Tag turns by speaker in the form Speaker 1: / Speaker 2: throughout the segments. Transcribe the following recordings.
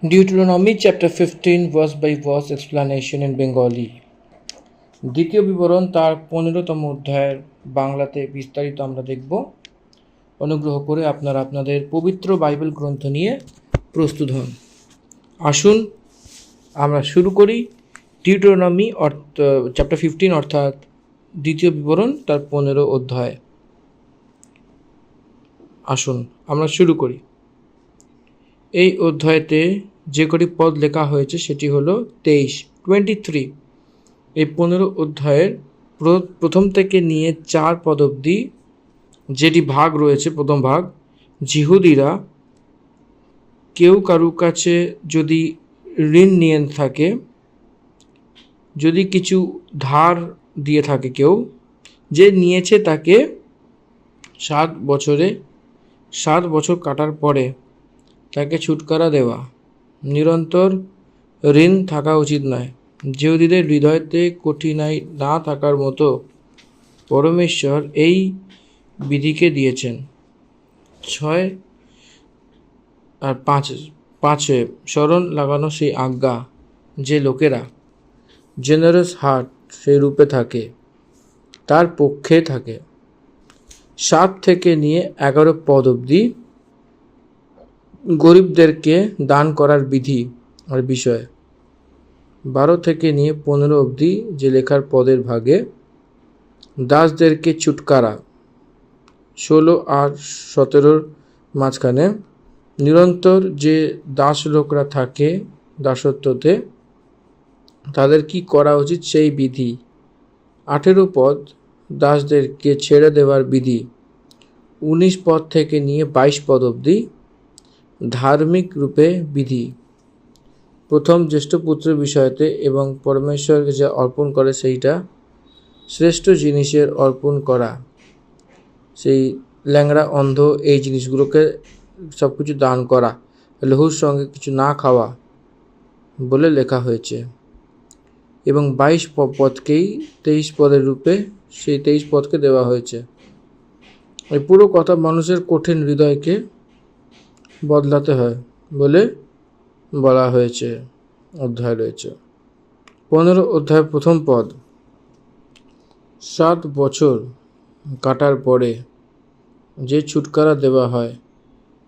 Speaker 1: Deuteronomy chapter 15 verse by verse explanation in Bengali. দ্বিতীয় বিবরণ তার 15তম অধ্যায়ের বাংলাতে বিস্তারিত আমরা দেখব। অনুগ্রহ করে আপনারা আপনাদের পবিত্র বাইবেল গ্রন্থ নিয়ে প্রস্তুত হন। আসুন আমরা শুরু করি ডিউটেরোনমি চ্যাপ্টার 15 অর্থাৎ দ্বিতীয় বিবরণ তার 15 অধ্যায়। আসুন আমরা শুরু করি। এই অধ্যায়তে যে কটি পদ লেখা হয়েছে সেটি হলো 23 এই 15 অধ্যায়ের প্রথম থেকে নিয়ে 4 পদ অবধি যেটি ভাগ রয়েছে। প্রথম ভাগ, যিহুদিরা কেউ কারু কাছে যদি ঋণ নিয়ে থাকে, যদি কিছু ধার দিয়ে থাকে, কেউ যে নিয়েছে তাকে 7 বছর কাটার পরে তাকে ছুটকারা দেওয়া। নিরন্তর ঋণ থাকা উচিত নয়। যিহুদিদের হৃদয়তে কঠিনাই না থাকার মতো পরমেশ্বর এই বিধিকে দিয়েছেন। 6 আর 5 স্মরণ লাগানো সেই আজ্ঞা, যে লোকেরা জেনারেস হার্ট সেই রূপে থাকে তার পক্ষে থাকে। 7 থেকে নিয়ে 11 পদ অবধি গরিবদেরকে দান করার বিধি আর বিষয়। 12 থেকে নিয়ে 15 অবধি যে লেখার পদের ভাগে দাসদেরকে ছুটকারা। 16 আর 17 মাঝখানে নিরন্তর যে দাস লোকরা থাকে দাসত্বতে তাদের কি করা উচিত সেই বিধি। 18 পদ দাসদেরকে ছেড়ে দেওয়ার বিধি। 19 পদ থেকে নিয়ে 22 পদ অবধি ধার্মিক রূপে বিধি। প্রথম জ্যেষ্ঠ পুত্রের বিষয়তে এবং পরমেশ্বরকে যা অর্পণ করে সেইটা শ্রেষ্ঠ জিনিসের অর্পণ করা। সেই ল্যাংড়া, অন্ধ এই জিনিসগুলোকে সব কিছু দান করা, লহুর সঙ্গে কিছু না খাওয়া বলে লেখা হয়েছে। এবং 22 পদকেই 23 পদের রূপে সেই 23 পদকে দেওয়া হয়েছে। এই পুরো কথা মানুষের কঠিন হৃদয়কে বদলাতে হয় বলে বলা হয়েছে অধ্যায় রয়েছে। 15 অধ্যায় প্রথম পদ, 7 বছর কাটার পরে যে ছুটকারা দেওয়া হয়,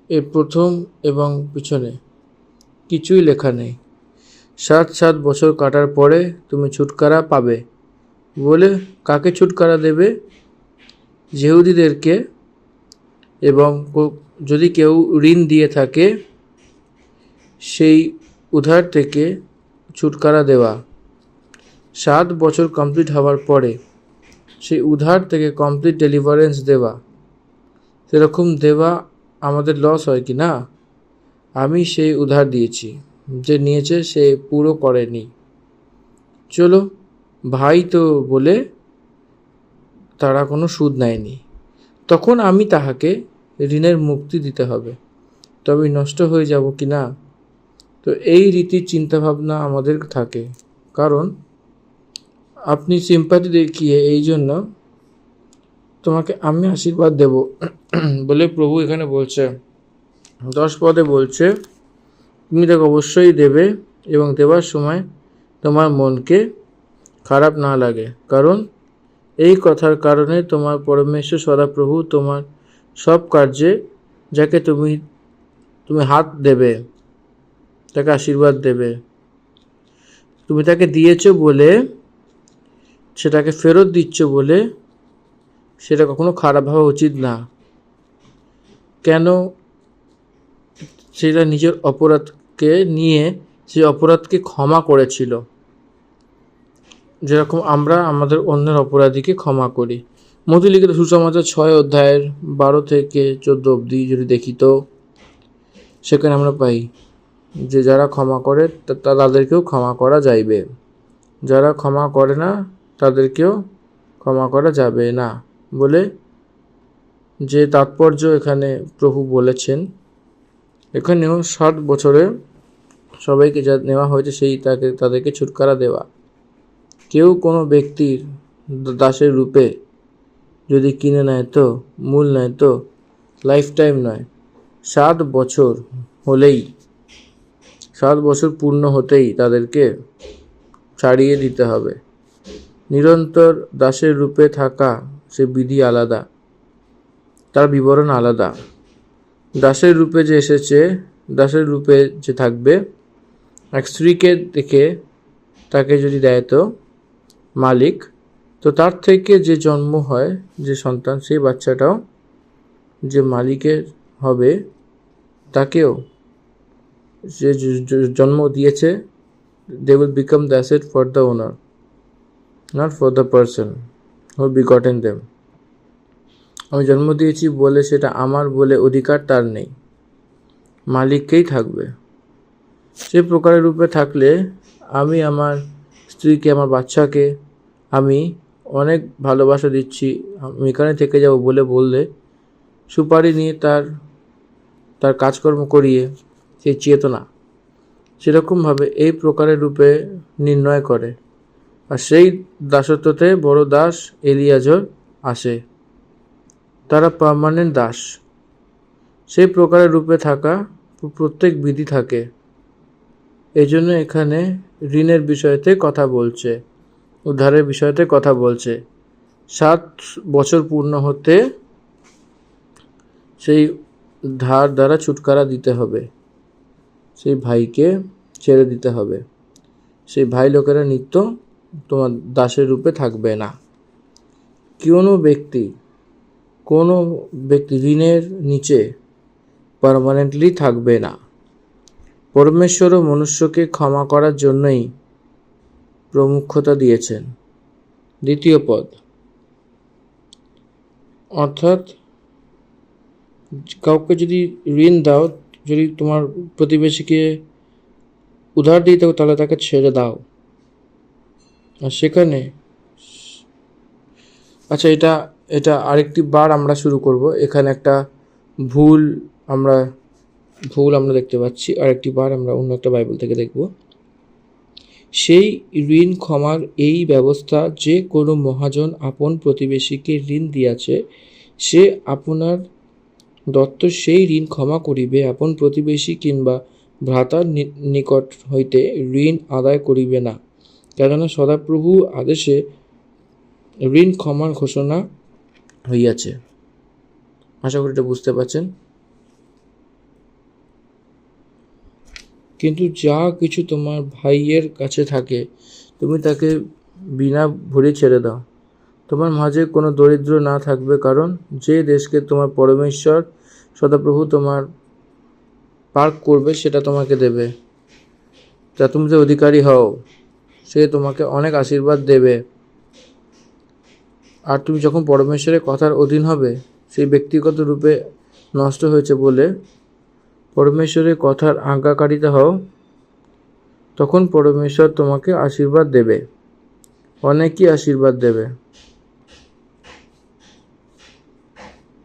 Speaker 1: এর প্রথম এবং পিছনে কিছুই লেখা নেই। 7 বছর কাটার পরে তুমি ছুটকারা পাবে বলে কাকে ছুটকারা দেবে? যিহুদিদেরকে। এবং যদি কেউ ঋণ দিয়ে থাকে সেই উধার থেকে ছুটকারা দেওয়া। 7 বছর কমপ্লিট হওয়ার পরে সেই উধার থেকে কমপ্লিট ডেলিভারেন্স দেওয়া। সেরকম দেওয়া আমাদের লস হয় কি না? আমি সেই উধার দিয়েছি, যে নিয়েছে সে পুরো করেনি, চলো ভাই তো বলে তারা কোনো সুদ নেয়নি, তখন আমি তাহাকে ঋণের মুক্তি দিতে হবে, তবে নষ্ট হয়ে যাব কি না? তো এই রীতির চিন্তাভাবনা আমাদের থাকে, কারণ আপনি সিম্প্যাথি দেখিয়ে এই জন্য তোমাকে আমি আশীর্বাদ দেব বলে প্রভু এখানে বলছে। 10 পদে বলছে তুমি তাকে অবশ্যই দেবে এবং দেওয়ার সময় তোমার মনকে খারাপ না লাগে, কারণ এই কথার কারণে তোমার পরমেশ্বর সদাপ্রভু তোমার সব কার্যে যাকে তুমি হাত দেবে তাকে আশীর্বাদ দেবে। তুমি তাকে দিয়েছ বলে, সেটাকে ফেরত দিচ্ছ বলে সেটা কখনো খারাপ হওয়া উচিত না। কেন? সেটা নিজের অপরাধকে নিয়ে সেই অপরাধকে ক্ষমা করেছিল, যেরকম আমরা আমাদের অন্যের অপরাধীকে ক্ষমা করি। মথিলিখিত সুসমাচার 6 অধ্যায়ের 12 থেকে 14 অবধি যদি দেখি তো সেখানে আমরা পাই যে যারা ক্ষমা করে তাদেরকেও ক্ষমা করা যাইবে, যারা ক্ষমা করে না তাদেরকেও ক্ষমা করা যাবে না বলে যে তাৎপর্য এখানে প্রভু বলেছেন। এখানেও 7 বছরে সবাইকে যা নেওয়া হয়েছে সেই তাদেরকে ছুটকারা দেওয়া। কেউ কোনো ব্যক্তির দাসের রূপে যদি কিনে নেয় তো মূল নেয় তো লাইফ টাইম নয়, 7 বছর হলেই 7 বছর পূর্ণ হতেই তাদেরকে ছাড়িয়ে দিতে হবে। নিরন্তর দাসের রূপে থাকা সে বিধি আলাদা, তার বিবরণ আলাদা। দাসের রূপে যে এসেছে, দাসের রূপে যে থাকবে, এক স্ত্রীকে দেখে তাকে যদি দেয় তো মালিক, তো তার থেকে যে জন্ম হয় যে সন্তান, সেই বাচ্চাটাও যে মালিকের হবে তাকেও যে জন্ম দিয়েছে, they will become the asset for the owner, not for the person who begotten them. আমি জন্ম দিয়েছি বলে সেটা আমার বলে অধিকার তার নেই, মালিককেই থাকবে। সে প্রকারের রূপে থাকলে আমি আমার স্ত্রীকে, আমার বাচ্চাকে আমি অনেক ভালোবাসা দিচ্ছি, আমি এখানে থেকে যাব বললে সুপারি নিয়ে তার কাজকর্ম করিয়ে সেই চেতনা সেরকমভাবে এই প্রকারের রূপে নির্ণয় করে। আর সেই দাসত্বতে বড় দাস এলিয়াজর আসে, তারা পার্মানেন্ট দাস। সেই প্রকারের রূপে থাকা প্রত্যেক বিধি থাকে। এই জন্য এখানে ঋণের বিষয়তে কথা বলছে, উদ্ধারের বিষয়তে কথা বলছে। 7 বছর পূর্ণ হতে সেই ধার দ্বারা ছুটকারা দিতে হবে, সেই ভাইকে ছেড়ে দিতে হবে। সেই ভাই লোকেরা নিত্য তোমার দাসের রূপে থাকবে না। কোনো ব্যক্তি ঋণের নিচে পার্মানেন্টলি থাকবে না। পরমেশ্বরও মনুষ্যকে ক্ষমা করার জন্যই প্রমুখতা দিয়েছেন। 2 পদ, অর্থাৎ কাউকে যদি ঋণ দাও, যদি তোমার প্রতিবেশীকে উধার দিতে তাহলে তাকে ছেড়ে দাও। আর সেখানে আচ্ছা, এটা আরেকটি বার আমরা শুরু করব। এখানে একটা ভুল আমরা দেখতে পাচ্ছি। আরেকটি বার আমরা অন্য একটা বাইবেল থেকে দেখব। সেই ঋণ ক্ষমার এই ব্যবস্থা, যে কোনো মহাজন আপন প্রতিবেশীকে ঋণ দিয়াছে, সে আপনার দত্ত সেই ঋণ ক্ষমা করিবে, আপন প্রতিবেশী কিংবা ভ্রাতার নিকট হইতে ঋণ আদায় করিবে না, কেননা সদাপ্রভু আদেশে ঋণ ক্ষমার ঘোষণা হইয়াছে। আশা করি এটা বুঝতে পারছেন। কিন্তু যা কিছু তোমার ভাইয়ের কাছে থাকে তুমি তাকে বিনা ভরে ছেড়ে দাও। তোমার মাঝে কোনো দরিদ্র না থাকবে, কারণ যে দেশকে তোমার পরমেশ্বর সদাপ্রভু তোমার পার্ক করবে সেটা তোমাকে দেবে। তা তুমি যে অধিকারী হও, সে তোমাকে অনেক আশীর্বাদ দেবে। আর তুমি যখন পরমেশ্বরের কথার অধীন হবে, সেই ব্যক্তিগত রূপে নষ্ট হয়েছে বলে পরমেশ্বরের কথার আজ্ঞাকারিতা হও, তখন পরমেশ্বর তোমাকে আশীর্বাদ দেবে, অনেকই আশীর্বাদ দেবে।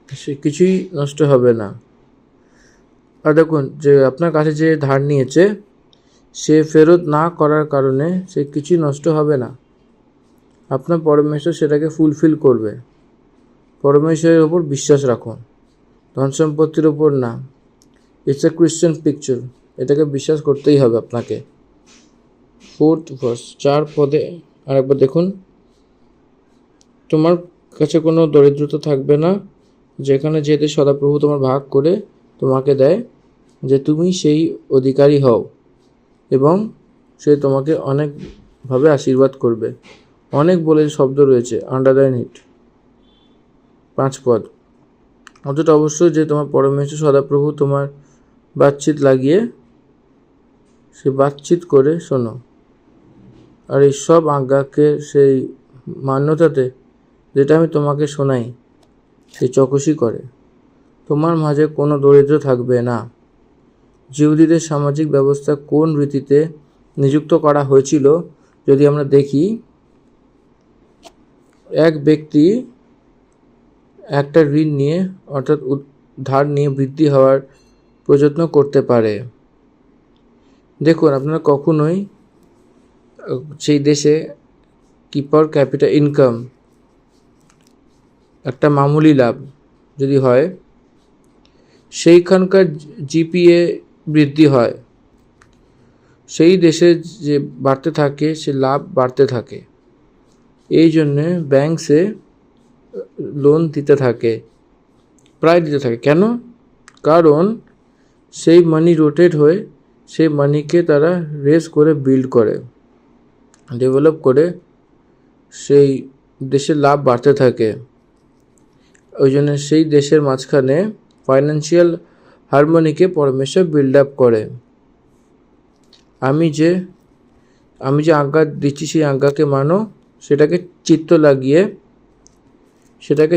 Speaker 1: সে কিছুই নষ্ট হবে না। আর দেখুন, যে আপনার কাছে যে ধার নিয়েছে, সে ফেরত না করার কারণে সে কিছুই নষ্ট হবে না। আপনার পরমেশ্বর সেটাকে ফুলফিল করবে। পরমেশ্বরের ওপর বিশ্বাস রাখুন, ধন সম্পত্তির ওপর না। ইটস এ ক্রিশ্চিয়ান পিকচার, এটাকে বিশ্বাস করতেই হবে আপনাকে। 4th ভার্স, 4 পদে আরেকবার দেখুন। তোমার কাছে কোনো দরিদ্রতা থাকবে না, যেখানে যেতে সদাপ্রভু তোমার ভাগ করে তোমাকে দেয়, যে তুমি সেই অধিকারী হও, এবং সে তোমাকে অনেকভাবে আশীর্বাদ করবে। অনেক বলে শব্দ রয়েছে, আন্ডারলাইন ইট। 5 পদ, অতটা অবশ্যই যে তোমার পরমেশ্বর সদাপ্রভু তোমার বাতচিত লাগিয়ে সে বাতচিত করে শোনো, আর এই সব আজ্ঞাকে সেই মান্যতাতে যেটা আমি তোমাকে শোনাই সে চৌকসি করে। তোমার মাঝে কোনো দরিদ্র থাকবে না। জিহুদীদের সামাজিক ব্যবস্থা কোন রীতিতে নিযুক্ত করা হয়েছিল যদি আমরা দেখি, এক ব্যক্তি একটা ঋণ নিয়ে, অর্থাৎ ধার নিয়ে বৃদ্ধি হওয়ার প্রযত্ন করতে পারে। দেখুন, আপনারা কখনোই সেই দেশে কি পার ক্যাপিটা ইনকাম একটা মামুলি লাভ যদি হয়, সেইখানকার জিপিএ বৃদ্ধি হয়, সেই দেশে যে বাড়তে থাকে সে লাভ বাড়তে থাকে। এই জন্যে ব্যাংক সে লোন দিতে থাকে, প্রায় দিতে থাকে। কেন? কারণ সেই মানি রোটেট হয়ে সেই মানিকে তারা রেজ করে বিল্ড করে, ডেভেলপ করে, সেই দেশের লাভ বাড়তে থাকে। ওই জন্য সেই দেশের মাঝখানে ফাইন্যান্সিয়াল হারমোনিকে পরমেশ্বর বিল্ড আপ করে। আমি যে আজ্ঞা দিচ্ছি সেই আজ্ঞাকে মানো, সেটাকে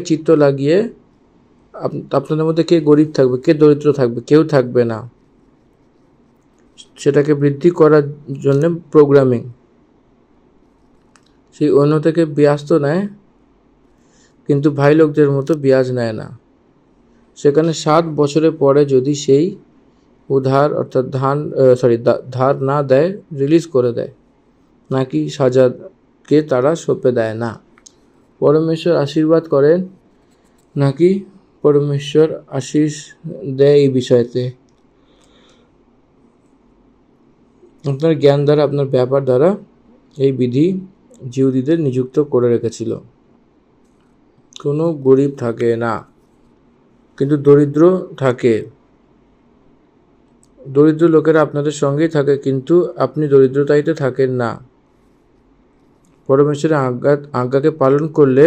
Speaker 1: চিত্ত লাগিয়ে আপনাদের মধ্যে কে গরিব থাকবে, কে দরিদ্র থাকবে? কেউ থাকবে না। সেটাকে বৃদ্ধি করার জন্য প্রোগ্রামিং। সেই অন্য থেকে ব্যাজ তো নেয়, কিন্তু ভাই লোকদের মতো ব্যাজ নেয় না। সেখানে 7 বছরের পরে যদি সেই উধার অর্থাৎ ধার না দেয়, রিলিজ করে দেয়, নাকি সাজাকে তারা সঁপে দেয় না। পরমেশ্বর আশীর্বাদ করেন নাকি পরমেশ্বর আশিস দেয় এই বিষয়তে? আপনার জ্ঞান দ্বারা, আপনার ব্যাপার দ্বারা এই বিধি জিহুদীদের নিযুক্ত করে রেখেছিল। কোনো গরিব থাকে না, কিন্তু দরিদ্র থাকে। দরিদ্র লোকেরা আপনাদের সঙ্গেই থাকে, কিন্তু আপনি দরিদ্রতাইতে থাকেন না। পরমেশ্বরের আজ্ঞাকে পালন করলে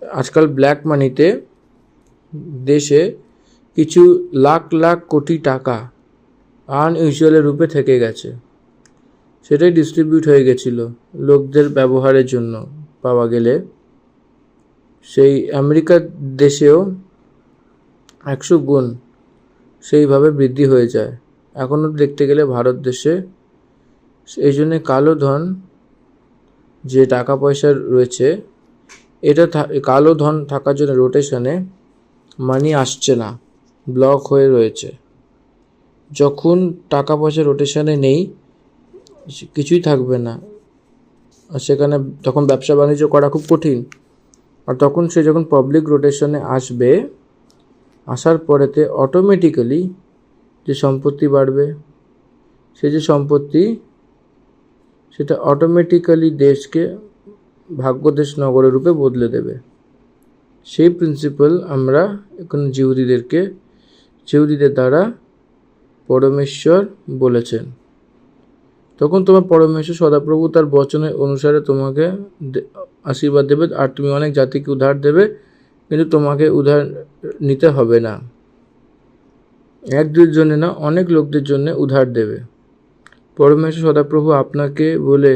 Speaker 1: আজকাল ব্ল্যাক মানিতে দেশে কিছু লাখ লাখ কোটি টাকা আনইউজুয়াল রূপে থেকে গেছে। সেটাই ডিস্ট্রিবিউট হয়ে গেছিল লোকদের ব্যবহারের জন্য। পাওয়া গেলে সেই আমেরিকার দেশেও 100 গুণ সেইভাবে বৃদ্ধি হয়ে যায়। এখনও দেখতে গেলে ভারত দেশে এই জন্যে কালো ধন, যে টাকা পয়সা রয়েছে, এটা কালো ধন থাকার জন্য রোটেশনে মানি আসছে না, ব্লক হয়ে রয়েছে। যখন টাকা পয়সা রোটেশনে নেই, কিছুই থাকবে না, আর সেখানে তখন ব্যবসা বাণিজ্য করা খুব কঠিন। আর তখন সে যখন পাবলিক রোটেশনে আসবে, আসার পরেতে অটোমেটিক্যালি যে সম্পত্তি বাড়বে, সে যে সম্পত্তি, সেটা অটোমেটিক্যালি দেশকে ভাগ্যদেশ নগরের রূপে বদলে দেবে। সেই প্রিন্সিপাল আমরা এখন জিহুদীদের দ্বারা পরমেশ্বর বলেছেন। তখন তোমার পরমেশ্বর সদাপ্রভু তার বচনের অনুসারে তোমাকে আশীর্বাদ দেবে, আর তুমি অনেক জাতিকে উদ্ধার দেবে, কিন্তু তোমাকে উদ্ধার নিতে হবে না। 1-2 জনে না, অনেক লোকদের জন্য উদ্ধার দেবে। পরমেশ্বর সদাপ্রভু আপনাকে বলে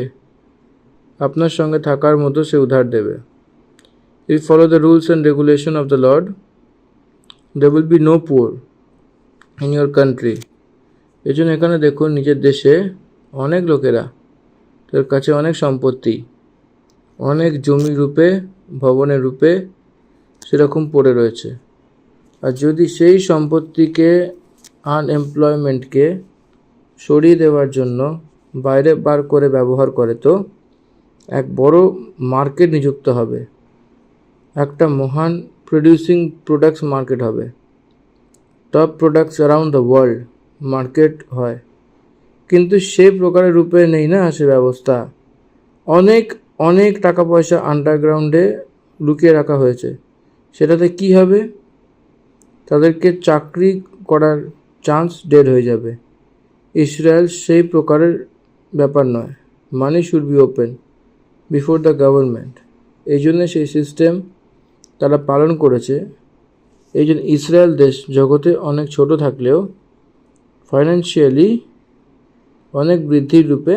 Speaker 1: আপনার সঙ্গে থাকার মতো সে উদ্ধার দেবে। If you follow the rules and regulation of the Lord, there will be no poor in your country. এই জন্য এখানে দেখুন, নিজের দেশে অনেক লোকেরা, তার কাছে অনেক সম্পত্তি, অনেক জমি রূপে, ভবনের রূপে সেরকম পড়ে রয়েছে। আর যদি সেই সম্পত্তিকে, আনএমপ্লয়মেন্টকে সরিয়ে দেওয়ার জন্য বাইরে বার করে ব্যবহার করে, তো এক বড় মার্কেট নিযুক্ত হবে, একটা মহান প্রডিউসিং প্রোডাক্টস মার্কেট হবে। Top products around the world market হয়, কিন্তু সেই প্রকারের রূপে নেই না সে ব্যবস্থা। অনেক অনেক টাকা পয়সা আন্ডারগ্রাউন্ডে লুকিয়ে রাখা হয়েছে। সেটাতে কি হবে? তাদেরকে চাকরি করার চান্স ডেড হয়ে যাবে। ইসরায়েল সেই প্রকারের ব্যাপার নয়। মানি should be open before the government. এই জন্য সেই সিস্টেম তারা পালন করেছে। এই জন্য ইসরায়েল দেশ জগতে অনেক ছোট থাকলেও ফাইন্যান্সিয়ালি অনেক বৃদ্ধির রূপে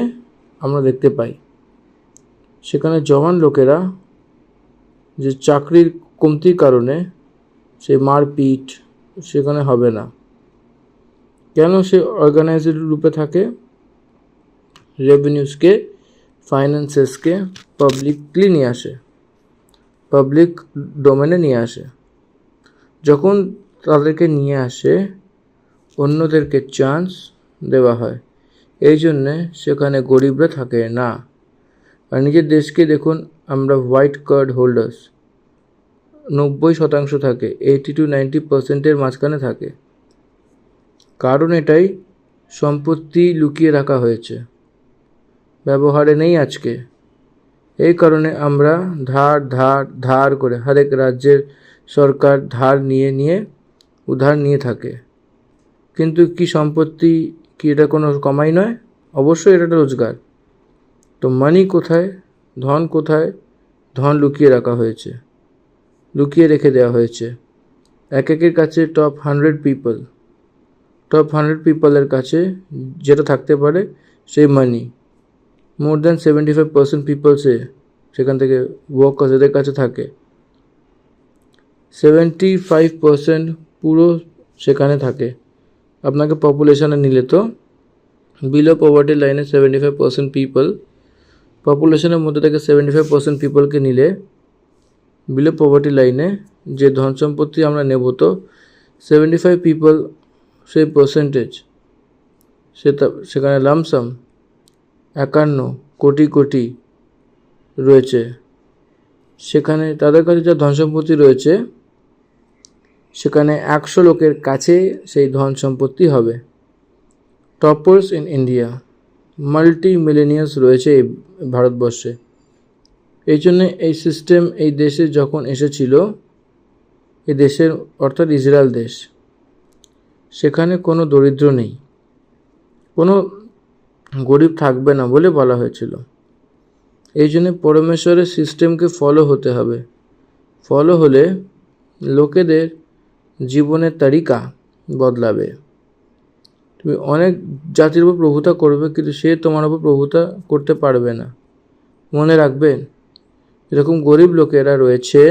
Speaker 1: আমরা দেখতে পাই। সেখানে জওয়ান লোকেরা যে চাকরির কমতির কারণে সেই মারপিট সেখানে হবে না। কেন সে অর্গানাইজড রূপে থাকে? রেভিনিউসকে, ফাইন্যান্সেসকে পাবলিকলি নিয়ে আসে, পাবলিক ডোমেনে নিয়ে আসে। যখন তাদেরকে নিয়ে আসে, অন্যদেরকে চান্স দেওয়া হয়। এই জন্যে সেখানে গরিবরা থাকে না। আর নিজের দেশকে দেখুন, আমরা হোয়াইট কার্ড হোল্ডার্স 90% থাকে, 80 to 90% মাঝখানে থাকে। কারণ এটাই, সম্পত্তি লুকিয়ে রাখা হয়েছে, ব্যবহারে নেই আজকে। এই কারণে আমরা ধার করে হরেক রাজ্যের সরকার ধার নিয়ে উধার নিয়ে থাকে। কিন্তু কি সম্পত্তি কি এটা কোনো কামাই নয়? অবশ্যই এটা একটা রোজগার। তো মানি কোথায়, ধন কোথায়? ধন লুকিয়ে রাখা হয়েছে, লুকিয়ে রেখে দেওয়া হয়েছে একের কাছে। টপ 100 পিপলের কাছে যেটা থাকতে পারে সেই মানি, মোর দ্যান 75% পিপল সেখান থেকে ওয়ার্কার্স এদের কাছে থাকে। 75% পুরো সেখানে থাকে। আপনাকে পপুলেশনে নিলে তো বিলো পভার্টি লাইনে 75% পিপল, পপুলেশনের মধ্যে থেকে 75% পিপলকে নিলে বিলো পভার্টি লাইনে যে ধন সম্পত্তি আমরা নেব, তো 75 পিপল সেই পার্সেন্টেজ সেখানে লামসাম 51 কোটি রয়েছে। সেখানে তাদের কাছে যা ধন সম্পত্তি রয়েছে, সেখানে 100 লোকের কাছে সেই ধন সম্পত্তি হবে। টপার্স ইন ইন্ডিয়া, মাল্টি মিলেনিয়ার্স রয়েছে এই ভারতবর্ষে। এই জন্যে এই সিস্টেম এই দেশে যখন এসেছিল, এই দেশের অর্থাৎ ইসরায়েল দেশ, সেখানে কোনো দরিদ্র নেই, কোনো গরিব থাকবে না বলে বলা হয়েছিল। এই জন্য পরমেশ্বরের সিস্টেমকে ফলো হতে হবে। ফলো হলে লোকেদের জীবনের তালিকা বদলাবে। তুমি অনেক জাতির উপর প্রভুতা করবে, কিন্তু সে তোমার উপর প্রভুতা করতে পারবে না। মনে রাখবেন, এরকম গরিব লোকেরা রয়েছে,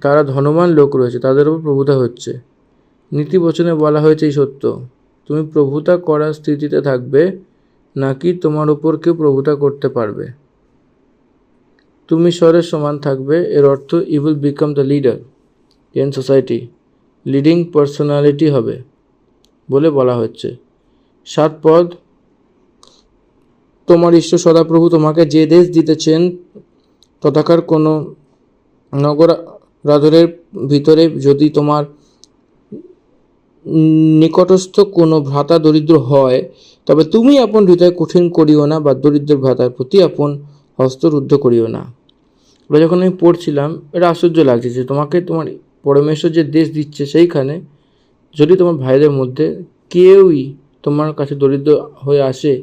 Speaker 1: তারা ধনবান লোক রয়েছে, তাদের উপর প্রভুতা হচ্ছে। নীতি বচনে বলা হয়েছে এই সত্য, তুমি প্রভুতা করার স্থিতিতে থাকবে, নাকি তোমার উপর কেউ প্রভুতা করতে পারবে। তুমি ঈশ্বরের সমান থাকবে, এর অর্থ you will become the leader in society, leading personality হবে বলে বলা হচ্ছে। 7 পদ, তোমার ঈশ্বর সদাপ্রভু তোমাকে যে দেশ দিতেছেন, তথাকার কোনো নগর রাধরের ভিতরে যদি তোমার নিকটস্থ কোনো ভ্রাতা দরিদ্র হয়, তবে তুমি আপন হৃদয় কঠিন করিও না, বা দরিদ্র ভ্রাতার প্রতি আপন হস্ত রুদ্ধ করিও না। এবার যখন আমি পড়ছিলাম, এটা আশ্চর্য লাগছে যে তোমাকে তোমার পরমেশ্বর যে দেশ দিচ্ছে, সেইখানে যদি তোমার ভাইদের মধ্যে কেউই তোমার কাছে দরিদ্র হয়ে আসে,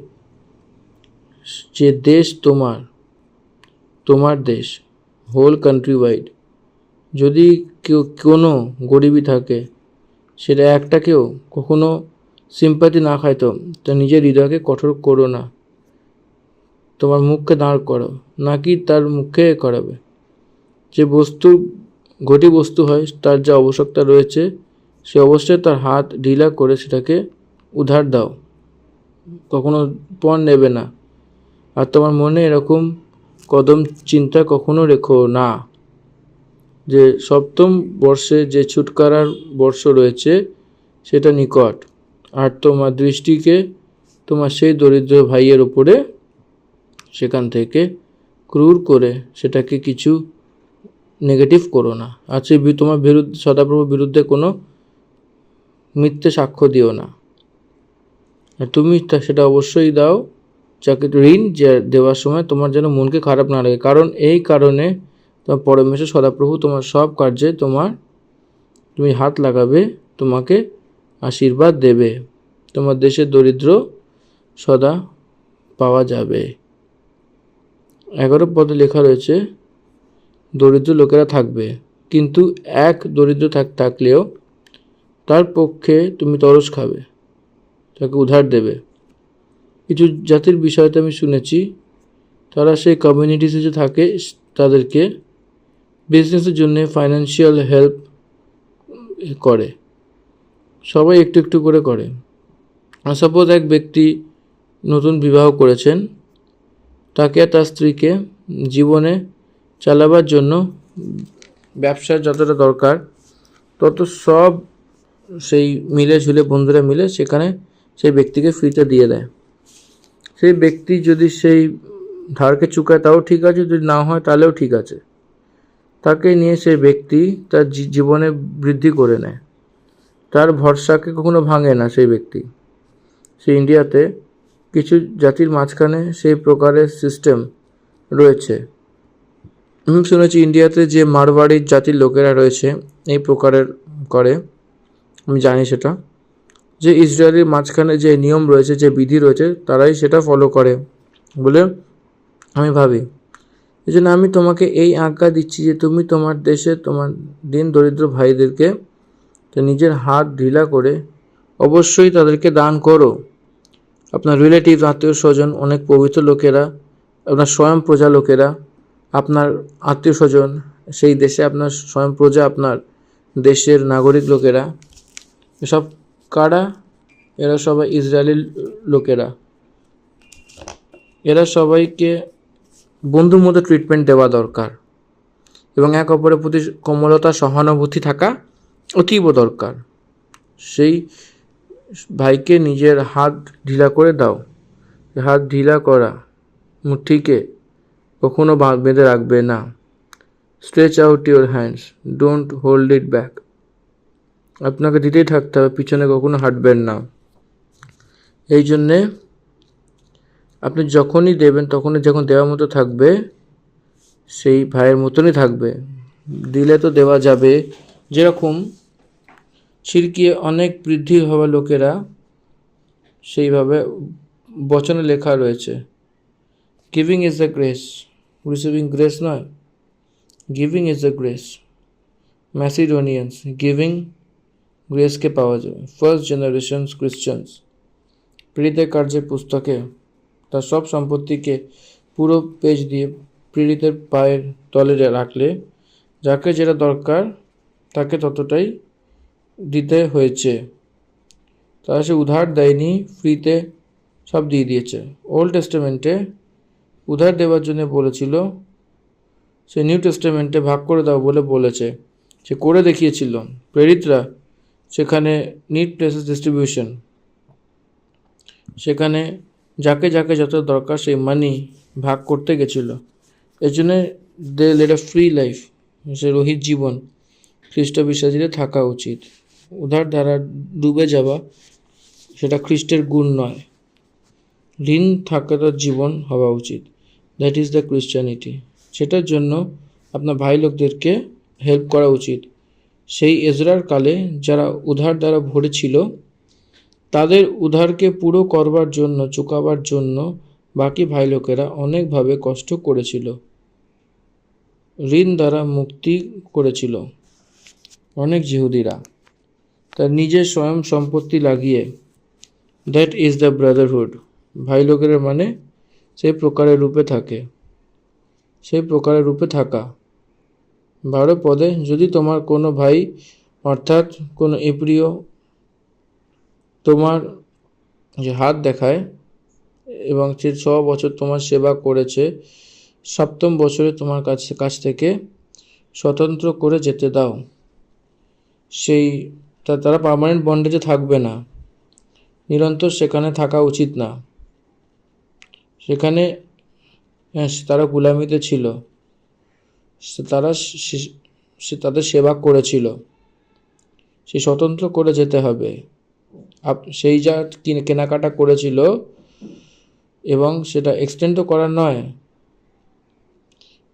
Speaker 1: যে দেশ তোমার দেশ হোল কান্ট্রি ওয়াইড, যদি কোনো গরিবী থাকে, সেটা একটাকেও কখনো সিম্পাতি না খাইতো, তো নিজের হৃদয়কে কঠোর করো না। তোমার মুখকে দাঁড় করো, নাকি তার মুখে করাবে। যে বস্তু ঘটি বস্তু হয়, তার যা আবশ্যকতা রয়েছে, সে অবশ্যই তার হাত ঢিলা করে সেটাকে উধার দাও, কখনো পণ নেবে না। আর তোমার মনে এরকম কদম চিন্তা কখনো রেখো না যে সপ্তম বর্ষে যে ছুটকারার বর্ষ রয়েছে সেটা নিকট, আর তোমার দৃষ্টিকে তোমার সেই দরিদ্র ভাইয়ের উপরে সেখান থেকে ক্রূর করে সেটাকে কিছু নেগেটিভ করো না। আর সে তোমার বিরুদ্ধে সদাপ্রভুর বিরুদ্ধে কোনো মিথ্যে সাক্ষ্য দিও না। আর তুমি সেটা অবশ্যই দাও, যাকে ঋণ দেওয়ার সময় তোমার যেন মনকে খারাপ না লাগে, কারণ এই কারণে তোমার পরমেশ্বর সদাপ্রভু তোমার সব কার্যে তুমি হাত লাগাবে, তোমাকে আশীর্বাদ দেবে, তোমার দেশের দরিদ্র সদা পাওয়া যাবে। 11 পদে লেখা রয়েছে দরিদ্র লোকেরা থাকবে, কিন্তু এক দরিদ্র থাকলেও তার পক্ষে তুমি তরস খাবে, তাকে উধার দেবে। কিছু জাতির বিষয়তে আমি শুনেছি, তারা সেই কমিউনিটিসে যে থাকে, তাদেরকে বিজনেসের জন্য ফাইন্যান্সিয়াল হেল্প করে, সবাই একটু একটু করে। সাপোজ এক ব্যক্তি নতুন বিবাহ করেছেন, তাকে তার স্ত্রীকে জীবনে চালাবার জন্য ব্যবসার যতটা দরকার তত সব সেই মিলে ঝুলে বন্ধুরা মিলে সেখানে সেই ব্যক্তিকে ফ্রিতে দিয়ে দেয়। সেই ব্যক্তি যদি সেই ধারকে চুকায় তাও ঠিক আছে, যদি না হয় তাহলেও ঠিক আছে। তাকে নিয়ে সেই ব্যক্তি তার জীবনে বৃদ্ধি করে নেয়, তার ভরসাকে কখনো ভাঙে না সেই ব্যক্তি। সেই ইন্ডিয়াতে কিছু জাতির মাঝখানে সেই প্রকারের সিস্টেম রয়েছে। আমি শুনেছি ইন্ডিয়াতে যে মারওয়াড়ির জাতির লোকেরা রয়েছে এই প্রকারের করে, আমি জানি সেটা, যে ইসরায়েলের মাঝখানে যে নিয়ম রয়েছে, যে বিধি রয়েছে, তারাই সেটা ফলো করে বলে আমি ভাবি। এই জন্য আমি তোমাকে এই আজ্ঞা দিচ্ছি যে তুমি তোমার দেশে তোমার দিন দরিদ্র ভাইদেরকে নিজের হাত ঢিলা করে অবশ্যই তাদেরকে দান করো। আপনার রিলেটিভ, আত্মীয় স্বজন, অনেক পবিত্র লোকেরা, আপনার স্বয়ং প্রজা লোকেরা, আপনার আত্মীয় স্বজন সেই দেশে, আপনার স্বয়ং প্রজা, আপনার দেশের নাগরিক লোকেরা, এসব কারা? এরা সবাই ইসরায়েলি লোকেরা। এরা সবাইকে বন্ধুর মতো ট্রিটমেন্ট দেওয়া দরকার এবং এক অপরের প্রতি কোমলতা, সহানুভূতি থাকা অতীব দরকার। সেই ভাইকে নিজের হাত ঢিলা করে দাও। হাত ঢিলা করা মুঠিকে কখনো বেঁধে রাখবে না। Stretch out your hands, don't hold it back. আপনাকে দিতেই থাকতে হবে, পিছনে কখনো হাঁটবেন না। এই জন্যে আপনি যখনই দেবেন তখনই যখন দেওয়ার মতো থাকবে সেই ভাইয়ের মতনই থাকবে। দিলে তো দেওয়া যাবে। যেরকম শিরকিয়ে অনেক বৃদ্ধি হওয়া লোকেরা সেইভাবে বচনে লেখা রয়েছে, giving is the grace, receiving grace নয়, giving is the grace. Macedonians giving গ্রেসকে পাওয়া যাবে। ফার্স্ট জেনারেশন ক্রিশ্চিয়ানস প্রেরিতের কার্যের পুস্তকে তার সব সম্পত্তিকে পুরো পেজ দিয়ে প্রেরিতের পায়ের তলে রাখলে যাকে যেটা দরকার তাকে ততটাই দিতে হয়েছে। তারা সে উধার দেয়নি, ফ্রিতে সব দিয়ে দিয়েছে। ওল্ড টেস্টামেন্টে উধার দেওয়ার জন্য বলেছিল, সে নিউ টেস্টামেন্টে ভাগ করে দাও বলে বলেছে। সে করে দেখিয়েছিল। প্রেরিতরা সেখানে নিড প্লেসেস ডিস্ট্রিবিউশন, সেখানে যাকে যাকে যত দরকার সেই মানি ভাগ করতে গেছিলো। এর জন্যে দে লেড আ ফ্রি লাইফ, সে রহিত জীবন খ্রিস্ট বিশ্বাসীদের থাকা উচিত। উধার দ্বারা ডুবে যাওয়া সেটা খ্রিস্টের গুণ নয়। ঋণ থাকার জীবন হওয়া উচিত। That is the Christianity. সেটার জন্য আপনার ভাই লোকদেরকে হেল্প করা উচিত। সেই এজরার কালে যারা উধার দ্বারা ভরে ছিল তাদের উধারকে পুরো করবার জন্য, চুকাবার জন্য বাকি ভাই লোকেরা অনেকভাবে কষ্ট করেছিল, ঋণ দ্বারা মুক্তি করেছিল। অনেক জিহুদিরা তার নিজের স্বয়ং সম্পত্তি লাগিয়ে, দ্যাট ইজ দ্য ব্রাদারহুড। ভাই লোকের মানে সেই প্রকারের রূপে থাকে, সেই প্রকারের রূপে থাকা। 12 পদে, যদি তোমার কোনো ভাই অর্থাৎ কোনো এপ্রিয় তোমার যে হাত দেখায় এবং সে 6 বছর তোমার সেবা করেছে, 7ম বছরে তোমার কাছ থেকে স্বতন্ত্র করে যেতে দাও। সেই তারা পার্মানেন্ট বন্ডেজে থাকবে না, নিরন্তর সেখানে থাকা উচিত না। সেখানে তারা গুলামিতে ছিল, তারা তাদের সেবা করেছিল, সেই স্বতন্ত্র করে যেতে হবে। সেই যা কেনাকাটা করেছিল এবং সেটা এক্সটেন্ডও করার নয়,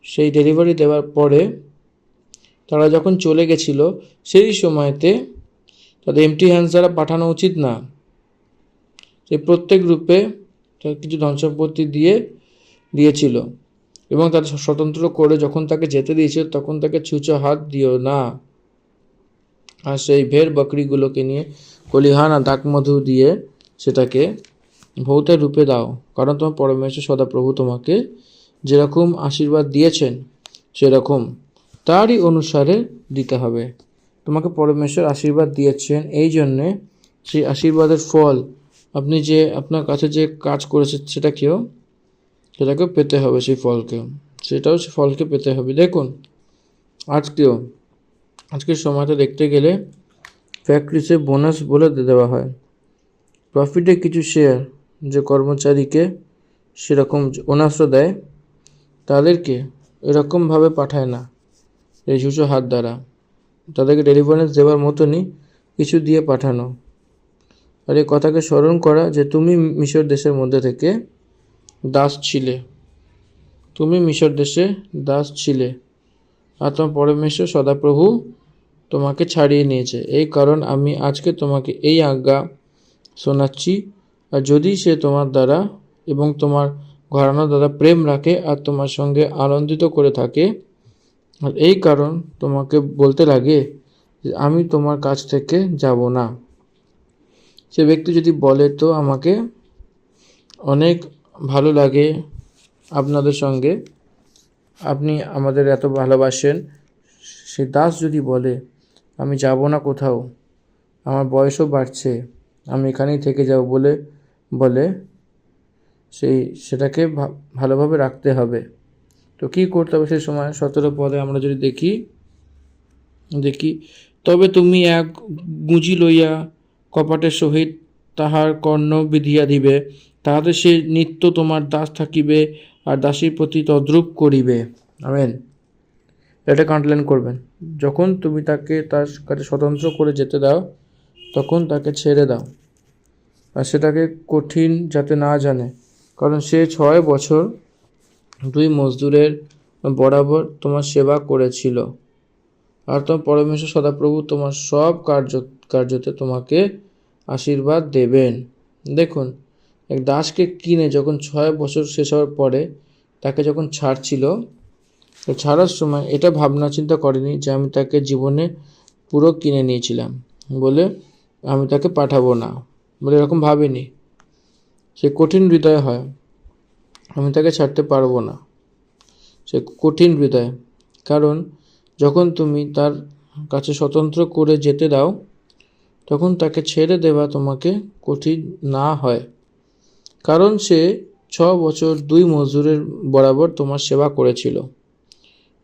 Speaker 1: সেই ডেলিভারি দেওয়ার পরে তারা যখন চলে গেছিল সেই সময়তে তাদের এমটি হ্যান্ডস দ্বারা পাঠানো উচিত না। সেই প্রত্যেক রূপে কিছু ধন সম্পত্তি দিয়েছিল এবং তাদের স্বতন্ত্র করে যখন তাকে যেতে দিয়েছিল তখন তাকে ছুঁচো হাত দিও না। আর সেই ভেড় বকরিগুলোকে নিয়ে কলিহানা দাকমধু দিয়ে সেটাকে ভৌতের রূপে দাও, কারণ তোমার পরমেশ্বর সদাপ্রভু তোমাকে যেরকম আশীর্বাদ দিয়েছেন সেরকম তারই অনুসারে দিতে হবে। তোমাকে পরমেশ্বর আশীর্বাদ দিয়েছেন, এই জন্যে সেই আশীর্বাদের ফল আপনি যে আপনার কাছে যে কাজ করেছে সেটাকেও পেতে হবে। সেই ফলকে পেতে হবে। দেখুন আজকের সময়টা দেখতে গেলে ফ্যাক্টরিতে বোনাস বলে দেওয়া হয়। প্রফিটে কিছু শেয়ার যে কর্মচারীকে সেরকম বোনাসও দেয়, তাদেরকে এরকমভাবে পাঠায় না এই ছুঁচো হাত দ্বারা। তাদেরকে ডেলিভারেন্স দেওয়ার মতনই কিছু দিয়ে পাঠানো। আর এই কথাকে স্মরণ করা যে তুমি মিশর দেশের মধ্যে থেকে দাস ছিলে, তুমি মিশর দেশে দাস ছিলে, আর তোমার পরমেশ্বর সদাপ্রভু তোমাকে ছাড়িয়ে নিয়েছে। এই কারণ আমি আজকে তোমাকে এই আজ্ঞা শোনাচ্ছি, আর যদি সে তোমার দ্বারা এবং তোমার ঘরানার দ্বারা প্রেম রাখে আর তোমার সঙ্গে আনন্দিত করে থাকে, আর এই কারণ তোমাকে বলতে লাগে যে আমি তোমার কাছ থেকে যাব না, সে ব্যক্তি যদি বলে তো আমাকে অনেক ভালো লাগে আপনাদের সঙ্গে, আপনি আমাদের এত ভালোবাসেন, সে দাস যদি বলে আমি যাব না কোথাও, আমার বয়সও বাড়ছে, আমি এখানেই থেকে যাব বলে সেটাকে ভালোভাবে রাখতে হবে। তো কী করতে হবে সে সময়? 17 পদে আমরা যদি দেখি তবে তুমি এক গুঁজি লইয়া কপাটের সহিত তাহার কর্ণ বিধিয়া দিবে, তাহাতে সে নিত্য তোমার দাস থাকিবে আর দাসীর প্রতি তদ্রূপ করিবে। আমেন। এটা আন্ডারলাইন করবেন। যখন তুমি তাকে তার কাছে স্বতন্ত্র করে যেতে দাও, তখন তাকে ছেড়ে দাও, আর সেটাকে কঠিন যাতে না জানে, কারণ সে 6 বছর 2 মজদুরের বরাবর তোমার সেবা করেছিল, আর তোমার পরমেশ্বর সদাপ্রভু তোমার সব কার্যতে তোমাকে আশীর্বাদ দেবেন। দেখুন, এক দাসকে কিনে যখন 6 বছর শেষ হওয়ার পরে তাকে যখন ছাড়ছিল, তো ছাড়ার সময় এটা ভাবনা চিন্তা করেনি যে আমি তাকে জীবনে পুরো কিনে নিয়েছিলাম বলে আমি তাকে পাঠাবো না বলে, এরকম ভাবেনি। সে কঠিন হৃদয় হয়, আমি তাকে ছাড়তে পারবো না, সে কঠিন হৃদয়। কারণ যখন তুমি তার কাছে স্বতন্ত্র করে যেতে দাও, তখন তাকে ছেড়ে দেওয়া তোমাকে কঠিন না হয়, কারণ সে 6 বছর 2 মজদুরের বরাবর তোমার সেবা করেছিল,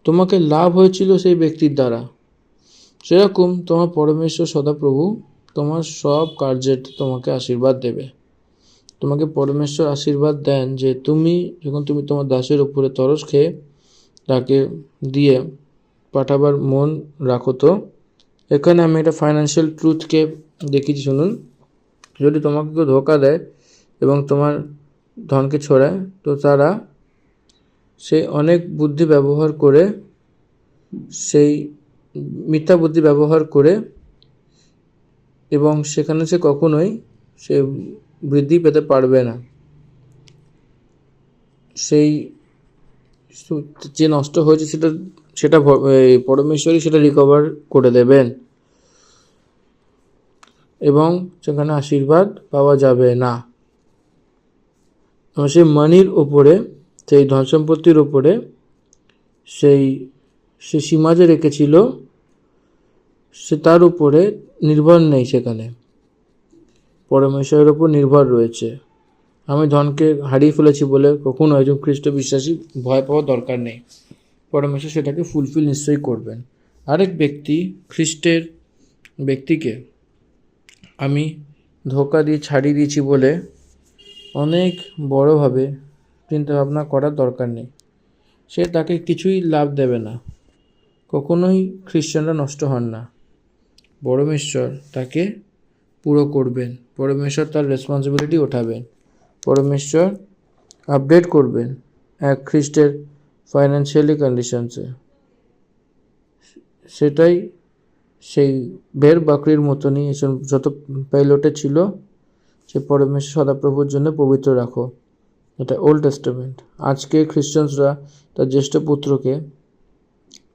Speaker 1: তোমাকে লাভ হয়েছিল সেই ব্যক্তির দ্বারা। সেরকম তোমার পরমেশ্বর সদাপ্রভু তোমার সব কার্যের তোমাকে আশীর্বাদ দেবে। তোমাকে পরমেশ্বর আশীর্বাদ দেন যে যখন তুমি তোমার দাসের উপরে তরস খেয়ে তাকে দিয়ে পাঠাবার মন রাখো। তো এখানে আমি একটা ফাইন্যান্সিয়াল ট্রুথকে দেখিয়েছি, শুনুন। যদি তোমাকে কেউ ধোকা দেয় এবং তোমার ধনকে ছড়ায়, তো সে অনেক বুদ্ধি ব্যবহার করে, সেই মিথ্যা বুদ্ধি ব্যবহার করে, এবং সেখানে সে কখনোই বৃদ্ধি পেতে পারবে না। সেই যে নষ্ট হয়েছে সেটা পরমেশ্বরই সেটা রিকভার করে দেবেন, এবং সেখানে আশীর্বাদ পাওয়া যাবে না। সেই মানির উপরে, সেই ধন সম্পত্তির উপরে সে সীমা যে রেখেছিল, সে তার উপরে নির্ভর নেই, সেখানে পরমেশ্বরের উপর নির্ভর রয়েছে। আমি ধনকে হারিয়ে ফেলেছি বলে কখনো একজন খ্রিস্ট বিশ্বাসী ভয় পাওয়ার দরকার নেই, পরমেশ্বর সেটাকে ফুলফিল নিশ্চয়ই করবেন। আরেক খ্রিস্টের ব্যক্তিকে আমি ধোকা দিয়ে ছাড়িয়ে দিয়েছি বলে অনেক বড়োভাবে চিন্তাভাবনা করার দরকার নেই, সে তাকে কিছুই লাভ দেবে না। কখনোই খ্রিস্টানরা নষ্ট হন না, পরমেশ্বর তাকে পুরো করবেন, পরমেশ্বর তার রেসপন্সিবিলিটি ওঠাবেন, পরমেশ্বর আপডেট করবেন এক খ্রিস্টের ফাইন্যান্সিয়ালি কন্ডিশনসে। সেটাই সেই ভেড় বাকরির মতনই যত পাইলটে ছিল, সে পরমেশ্বর সদাপ্রভুর জন্য পবিত্র রাখো। এটা ওল্ড টেস্টামেন্ট। আজকে খ্রিস্টানরা তার জ্যেষ্ঠ পুত্রকে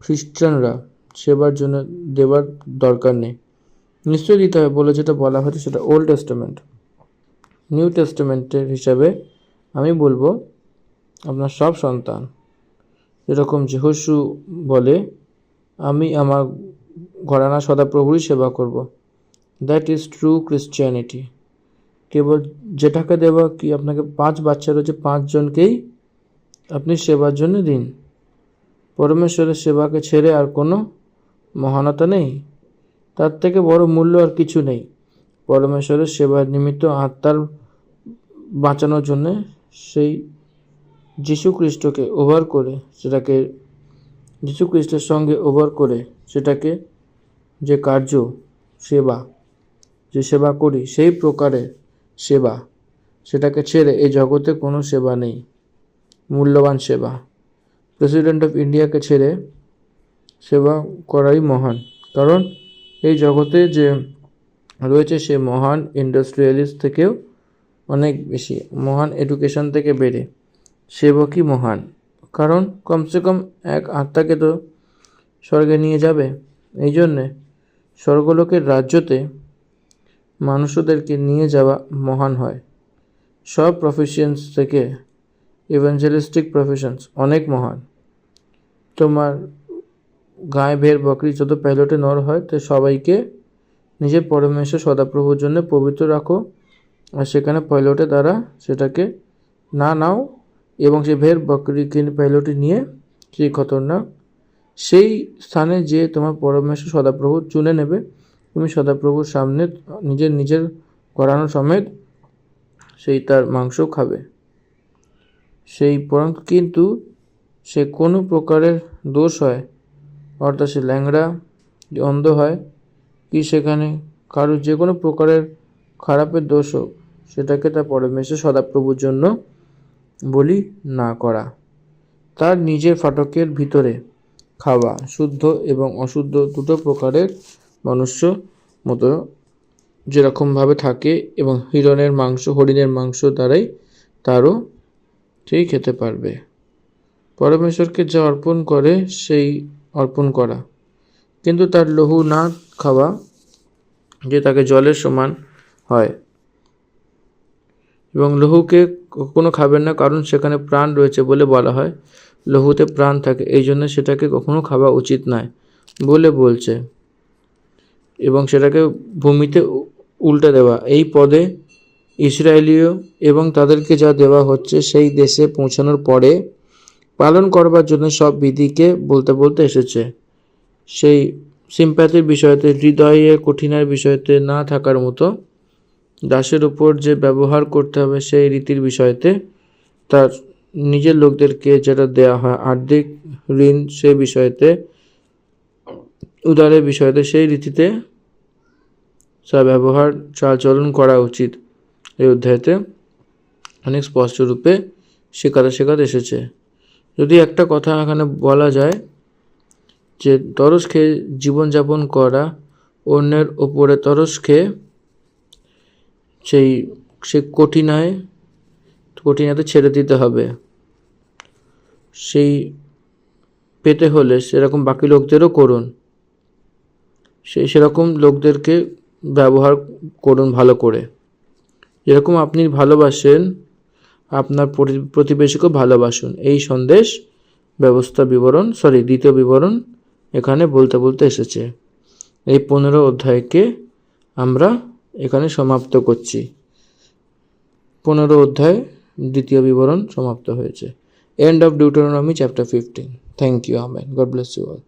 Speaker 1: খ্রিস্টানরা সেবার জন্য দেবার দরকার নেই, নিশ্চয়ই দিতে হবে বলে যেটা বলা হয়েছে সেটা ওল্ড টেস্টামেন্ট। নিউ টেস্টামেন্টের হিসাবে আমি বলবো আপনার সব সন্তান, যেরকম যেহোশু বলে আমি আমার ঘরানা সদাপ্রভুরই সেবা করব, দ্যাট ইজ ট্রু ক্রিশ্চিয়ানিটি। কেবল যেটাকে দেওয়া কি আপনাকে 5 বাচ্চা রয়েছে, 5 জনকেই আপনি সেবার জন্য দিন। পরমেশ্বরের সেবাকে ছেড়ে আর কোনো মহানতা নেই, তার থেকে বড় মূল্য আর কিছু নেই। পরমেশ্বরের সেবার নিমিত্ত আত্মার বাঁচানোর জন্য সেই যীশু খ্রিস্টকে ওভার করে যীশু খ্রিস্টের সঙ্গে ওভার করে সেটাকে যে কার্য সেবা, যে সেবা করি সেই প্রকারের সেবা, সেটাকে ছেড়ে এই জগতে কোনো সেবা নেই, মূল্যবান সেবা। প্রেসিডেন্ট অফ ইন্ডিয়াকে ছেড়ে সেবা করাই মহান, কারণ এই জগতে যে রয়েছে সে মহান ইন্ডাস্ট্রিয়ালিস্ট থেকেও অনেক বেশি, মহান এডুকেশন থেকে বেড়ে সেবকই মহান। কারণ কমসে কম এক আত্মাকে তো স্বর্গে নিয়ে যাবে। এই জন্যে স্বর্গলোকের রাজ্যতে মানুষদেরকে নিয়ে যাওয়া মহান হয়। সব প্রফেশনস থেকে ইভেঞ্জেলিস্টিক প্রফেশনস অনেক মহান। তোমার গায়ে ভেড় বকরি যত পাইলটে নর হয়, তো সবাইকে নিজের পরমেশ্বর সদাপ্রভুর জন্য পবিত্র রাখো, আর সেখানে পাইলটের দ্বারা সেটাকে না নাও, এবং সেই ভেড় বকরি পাইলটে নিয়ে সেই খতরনাক সেই স্থানে যে তোমার পরমেশ্বর সদাপ্রভু চুনে নেবে, তুমি সদাপ্রভুর সামনে নিজের করানো সমেত সেই তার মাংস খাবে। সেই পরম, কিন্তু সে কোনো প্রকারের দোষ হয়, অর্থাৎ সে ল্যাংড়া, অন্ধ হয়, কি সেখানে কারোর যে কোনো প্রকারের খারাপের দোষ হোক, সেটাকে তার পরমেশ্বর সদাপ্রভুর জন্য বলি না করা। তার নিজের ফাটকের ভিতরে খাওয়া, শুদ্ধ এবং অশুদ্ধ দুটো প্রকারের মনুষ্য মতো যেরকমভাবে থাকে, এবং হরিণের মাংস দ্বারাই তারও সেই খেতে পারবে। পরমেশ্বরকে যা অর্পণ করে সেই অর্পণ করা, কিন্তু তার লহু না খাওয়া, যে তাকে জলের সমান হয়। এবং লহুকে কখনো খাবেন না, কারণ সেখানে প্রাণ রয়েছে বলে বলা হয়, লহুতে প্রাণ থাকে, এই জন্য সেটাকে কখনো খাওয়া উচিত নয় বলে বলছে। এবং সেটাকে ভূমিতে উল্টে দেওয়া, এই পদে ইসরায়েলীয় এবং তাদেরকে যা দেওয়া হচ্ছে সেই দেশে পৌঁছানোর পরে পালন করবার জন্য সব বিধিকে বলতে এসেছে। সেই সিম্প্যাথির বিষয়তে, হৃদয়ে কঠিনের বিষয়তে না থাকার মতো, দাসের উপর যে ব্যবহার করতে হবে সেই রীতির বিষয়তে, তার নিজের লোকদেরকে যেটা দেয়া হয় আর্থিক ঋণ সেই বিষয়তে, উদারের বিষয়তে, সেই রীতিতে সব ব্যবহার চালচলন করা উচিত। এই অধ্যায়তে অনেক স্পষ্ট রূপে শেখাতে এসেছে। যদি একটা কথা এখানে বলা যায় যে তরস খেয়ে জীবনযাপন করা, অন্যের ওপরে তরস খেয়ে সে কঠিনাতে ছেড়ে দিতে হবে। সেই পেতে হলে সেরকম বাকি লোকদেরও করুন, সেরকম লোকদেরকে ব্যবহার করুন ভালো করে। যেরকম আপনি ভালোবাসেন আপনার প্রতিবেশীকেও ভালোবাসুন। এই সন্দেশ দ্বিতীয় বিবরণ এখানে বলতে এসেছে। এই 15 অধ্যায়কে আমরা এখানে সমাপ্ত করছি। 15 অধ্যায় দ্বিতীয় বিবরণ সমাপ্ত হয়েছে। End of Deuteronomy chapter 15. Thank you. Amen. God bless you all.